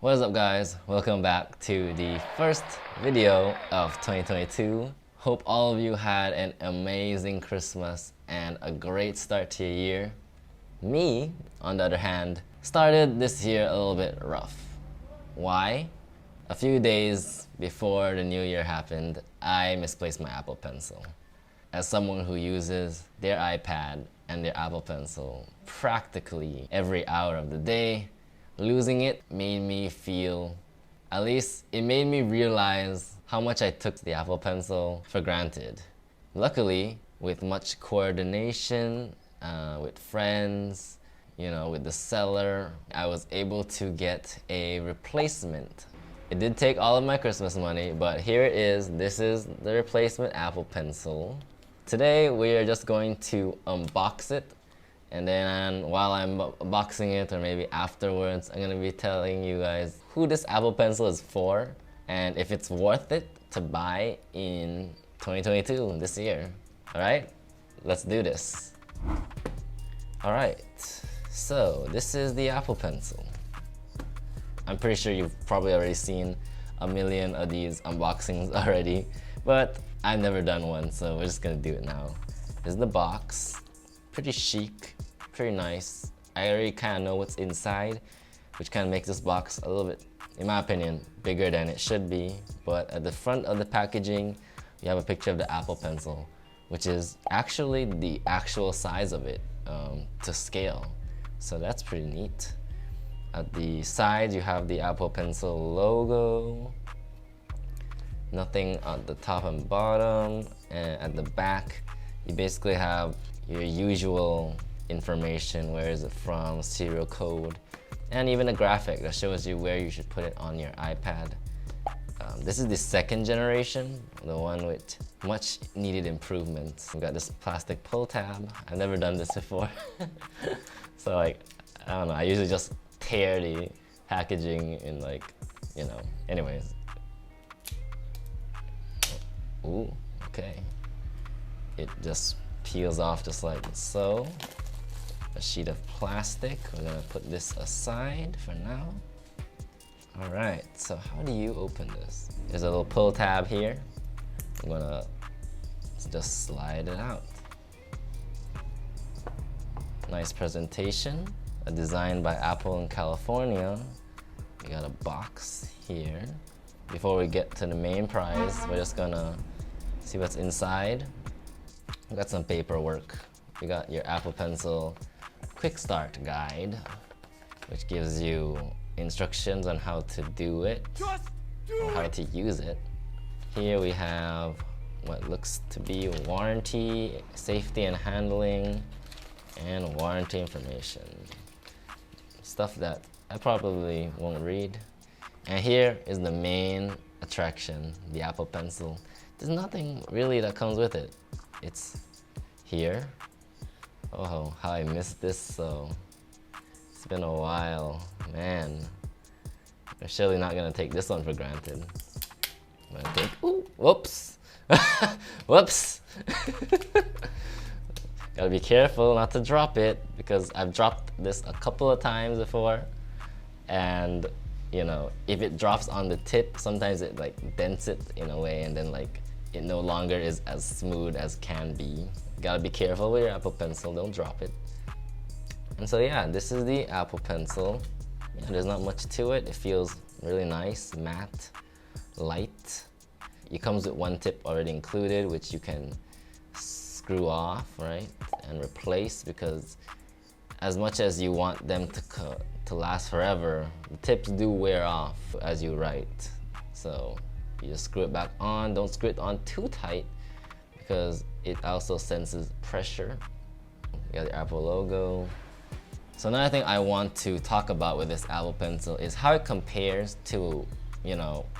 What is up, guys? Welcome back to the first video of 2022. Hope all of you had an amazing Christmas and a great start to your year. Me, on the other hand, started this year a little bit rough. Why? A few days before the new year happened, I misplaced my Apple Pencil. As someone who uses their iPad and their Apple Pencil practically every hour of the day, losing it made me feel, at least it made me realize how much I took the Apple Pencil for granted. Luckily, with much coordination, with friends, with the seller, I was able to get a replacement. It did take all of my Christmas money, but here it is. This is the replacement Apple Pencil. Today, we are just going to unbox it. And then while I'm unboxing it, or maybe afterwards, I'm gonna be telling you guys who this Apple Pencil is for and if it's worth it to buy in 2022, this year. All right, let's do this. All right, so this is the Apple Pencil. I'm pretty sure you've probably already seen a million of these unboxings already, but I've never done one, so we're just gonna do it now. This is the box. Pretty chic, pretty nice. I already kind of know what's inside, which kind of makes this box a little bit, in my opinion, bigger than it should be. But at the front of the packaging, you have a picture of the Apple Pencil, which is actually the actual size of it to scale. So that's pretty neat. At the side, you have the Apple Pencil logo. Nothing at the top and bottom. And at the back, you basically have your usual information, where is it from, serial code, and even a graphic that shows you where you should put it on your iPad. This is the second generation, the one with much needed improvements. We've got this plastic pull tab. I've never done this before. So I don't know, I usually just tear the packaging in anyways. Ooh, okay. It just peels off just like so. A sheet of plastic. We're gonna put this aside for now. All right, so how do you open this? There's a little pull tab here. I'm gonna just slide it out. Nice presentation. A design by Apple in California. We got a box here. Before we get to the main prize, we're just gonna see what's inside. We got some paperwork. We got your Apple Pencil quick start guide, which gives you instructions on how to do it, or how to use it. Here we have what looks to be warranty, safety and handling, and warranty information. Stuff that I probably won't read. And here is the main attraction, the Apple Pencil. There's nothing really that comes with it. It's here. Oh, how I missed this so. It's been a while, man. I'm surely not gonna take this one for granted. I'm gonna take, ooh, whoops. Whoops. Gotta be careful not to drop it, because I've dropped this a couple of times before. And if it drops on the tip, sometimes it dents it in a way, and then it no longer is as smooth as can be. Gotta be careful with your Apple Pencil, don't drop it. And so yeah, this is the Apple Pencil. Yeah, there's not much to it. It feels really nice, matte, light. It comes with one tip already included, which you can screw off, right? And replace, because as much as you want them to last forever, the tips do wear off as you write. So you just screw it back on. Don't screw it on too tight, because it also senses pressure. You got the Apple logo. So another thing I want to talk about with this Apple Pencil is how it compares to,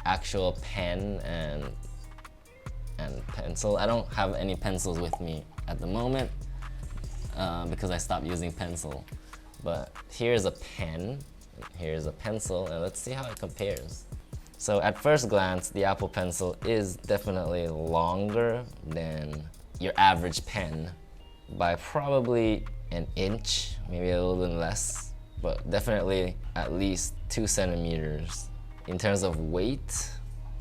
actual pen and pencil. I don't have any pencils with me at the moment because I stopped using pencil. But here's a pen, here's a pencil, and let's see how it compares. So at first glance, the Apple Pencil is definitely longer than your average pen by probably an inch, maybe a little bit less. but definitely at least 2 centimeters. In terms of weight,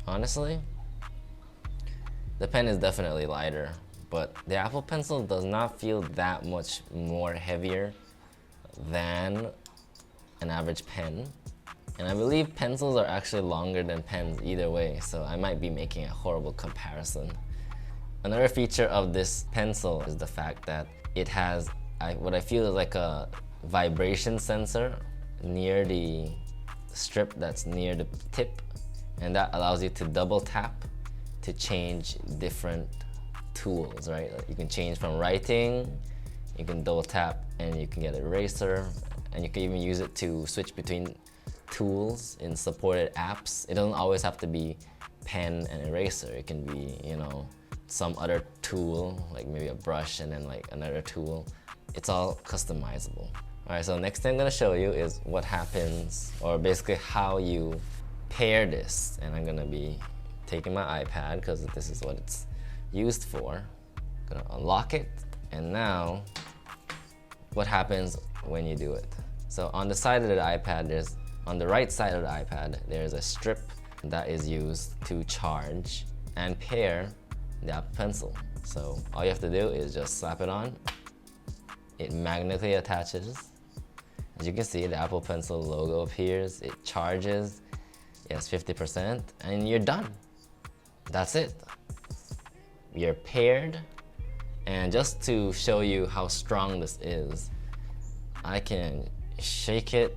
honestly, the pen is definitely lighter, but the Apple Pencil does not feel that much more heavier than an average pen. And I believe pencils are actually longer than pens either way, so I might be making a horrible comparison. Another feature of this pencil is the fact that it has what I feel is like a vibration sensor near the strip that's near the tip, and that allows you to double tap to change different tools, right? You can change from writing, you can double tap and you can get an eraser, and you can even use it to switch between tools in supported apps. It doesn't always have to be pen and eraser. It can be, you know, some other tool, like maybe a brush and then like another tool. It's all customizable. All right, so next thing I'm gonna show you is what happens, or basically how you pair this. And I'm gonna be taking my iPad because this is what it's used for. Gonna unlock it, and now what happens when you do it. So on the side of the iPad, on the right side of the iPad, there's a strip that is used to charge and pair the Apple Pencil. So all you have to do is just slap it on. It magnetically attaches. As you can see, the Apple Pencil logo appears, it charges, yes, 50%, and you're done. That's it. You're paired. And just to show you how strong this is, I can shake it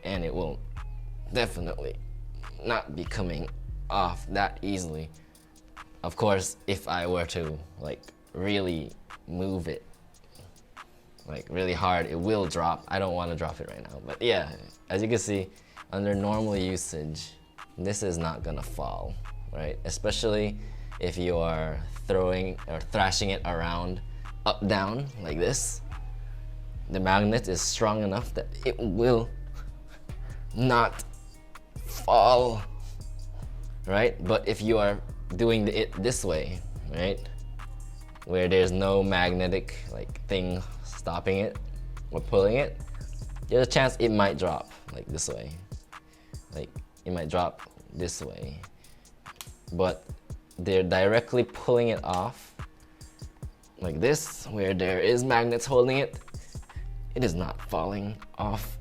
and it will definitely not be coming off that easily. Of course, if I were to like really move it like really hard, it will drop. I don't want to drop it right now, but yeah, as you can see, under normal usage, this is not gonna fall, right? Especially if you are throwing or thrashing it around up down like this. The magnet is strong enough that it will not fall, right? But if you are doing it this way, right, where there's no magnetic like thing stopping it or pulling it, there's a chance it might drop like this way. Like it might drop this way. But they're directly pulling it off like this, where there is magnets holding it. It is not falling off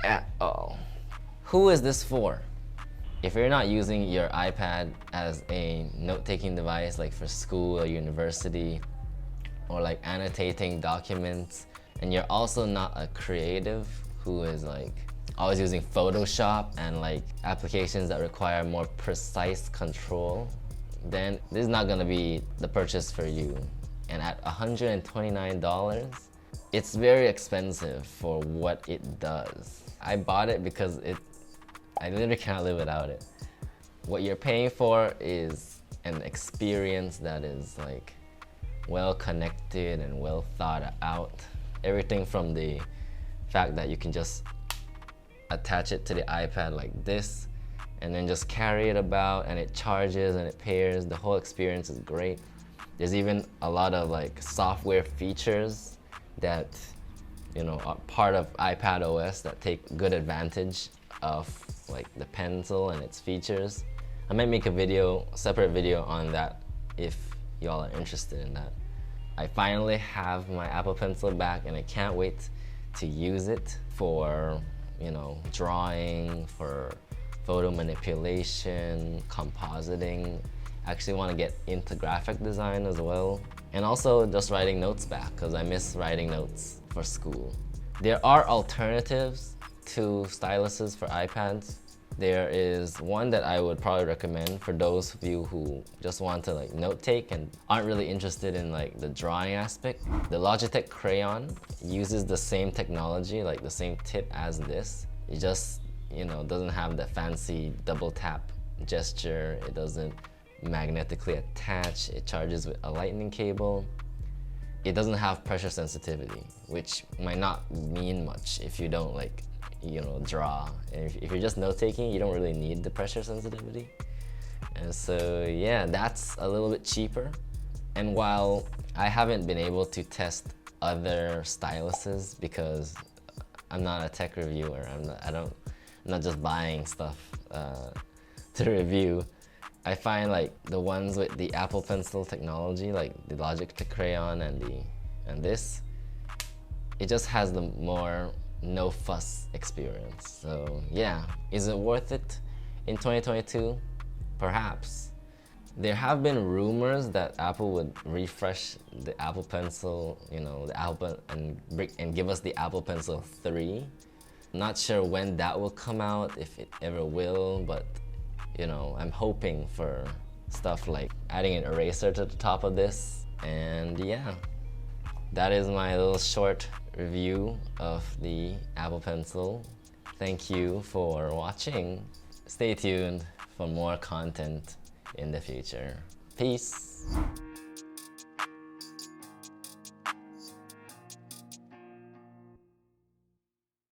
at all. Who is this for? If you're not using your iPad as a note-taking device, like for school or university, or like annotating documents, and you're also not a creative who is like always using Photoshop and like applications that require more precise control, then this is not gonna be the purchase for you. And at $129, it's very expensive for what it does. I bought it because I literally cannot live without it. What you're paying for is an experience that is like well connected and well thought out. Everything from the fact that you can just attach it to the iPad like this and then just carry it about, and it charges and it pairs. The whole experience is great. There's even a lot of like software features that, you know, are part of iPad OS that take good advantage of like the pencil and its features. I might make a separate video on that if y'all are interested in that. I finally have my Apple Pencil back, and I can't wait to use it for, you know, drawing, for photo manipulation, compositing. I actually want to get into graphic design as well, and also just writing notes back, because I miss writing notes for school. There are alternatives to styluses for iPads. There is one that I would probably recommend for those of you who just want to like note take and aren't really interested in like the drawing aspect. The Logitech Crayon uses the same technology, like the same tip as this. It just, you know, doesn't have the fancy double tap gesture. It doesn't magnetically attach. It charges with a lightning cable. It doesn't have pressure sensitivity, which might not mean much if you don't like, you know, draw. And if you're just note-taking, you don't really need the pressure sensitivity. And so yeah, that's a little bit cheaper. And while I haven't been able to test other styluses because I'm not a tech reviewer. I'm not just buying stuff to review. I find like the ones with the Apple Pencil technology, like the Logic Crayon and this, it just has the more no fuss experience. So yeah, is it worth it in 2022? Perhaps. There have been rumors that Apple would refresh the Apple Pencil, you know, the Apple and give us the Apple Pencil 3. Not sure when that will come out, if it ever will, but you know, I'm hoping for stuff like adding an eraser to the top of this. And yeah, that is my little short review of the Apple Pencil. Thank you for watching. Stay tuned for more content in the future. Peace.